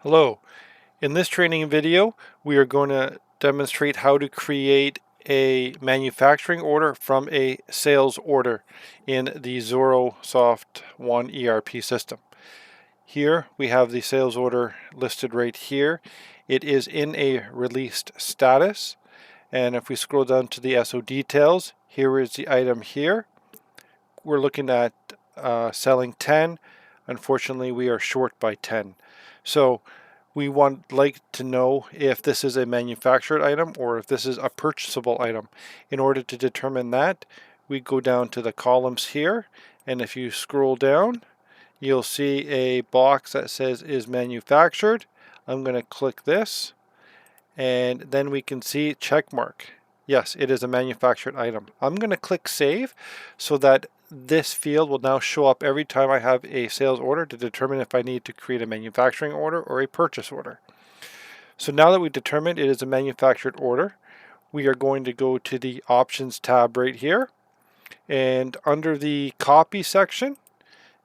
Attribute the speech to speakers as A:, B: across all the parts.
A: Hello. In this training video, we are going to demonstrate how to create a manufacturing order from a sales order in the Xorosoft One ERP system. Here we have the sales order listed right here. It is in a released status, and if we scroll down to the SO details, here is the item here. We're looking at selling 10. Unfortunately, we are short by 10. So we like to know if this is a manufactured item or if this is a purchasable item. In order to determine that, we go down to the columns here, and if you scroll down, you'll see a box that says is manufactured. I'm going to click this, and then we can see check mark. Yes, it is a manufactured item. I'm going to click save so that this field will now show up every time I have a sales order to determine if I need to create a manufacturing order or a purchase order. So now that we've determined it is a manufactured order, we are going to go to the options tab right here, and under the copy section,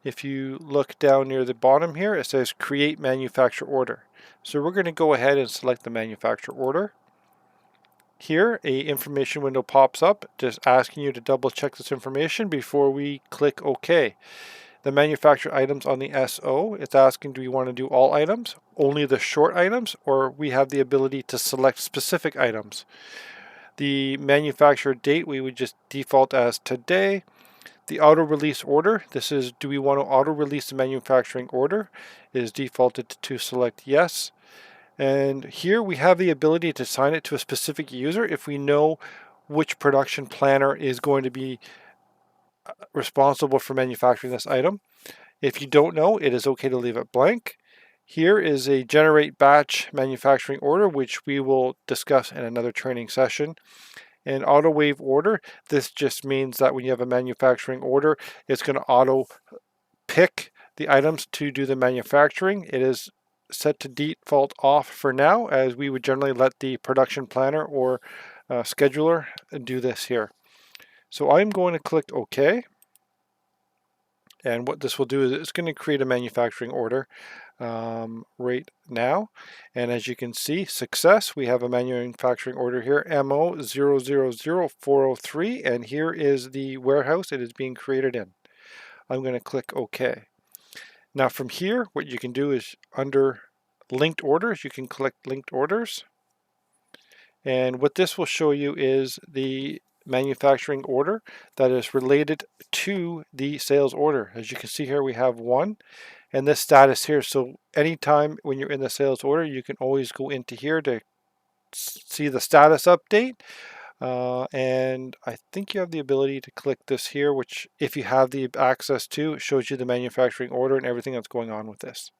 A: if you look down near the bottom here, it says create manufacturer order. So we're going to go ahead and select the manufacturer order. Here, a information window pops up just asking you to double check this information before we click OK. The manufactured items on the SO, it's asking, do we want to do all items, only the short items, or we have the ability to select specific items. The manufacturer date, we would just default as today. The auto release order, this is, do we want to auto release the manufacturing order? It is defaulted to select yes. And here we have the ability to assign it to a specific user if we know which production planner is going to be responsible for manufacturing this item. If you don't know, it is okay to leave it blank. Here is a generate batch manufacturing order, which we will discuss in another training session. And auto wave order, this just means that when you have a manufacturing order, it's going to auto pick the items to do the manufacturing. It is set to default off for now, as we would generally let the production planner or scheduler do this here. So I'm going to click OK. And what this will do is it's going to create a manufacturing order right now. And as you can see, success, we have a manufacturing order here, MO 000403, and here is the warehouse it is being created in. I'm going to click OK. Now from here, what you can do is under linked orders, you can click linked orders. And what this will show you is the manufacturing order that is related to the sales order. As you can see here, we have one, and this status here. So anytime when you're in the sales order, you can always go into here to see the status update. And I think you have the ability to click this here, which if you have the access to, it shows you the manufacturing order and everything that's going on with this.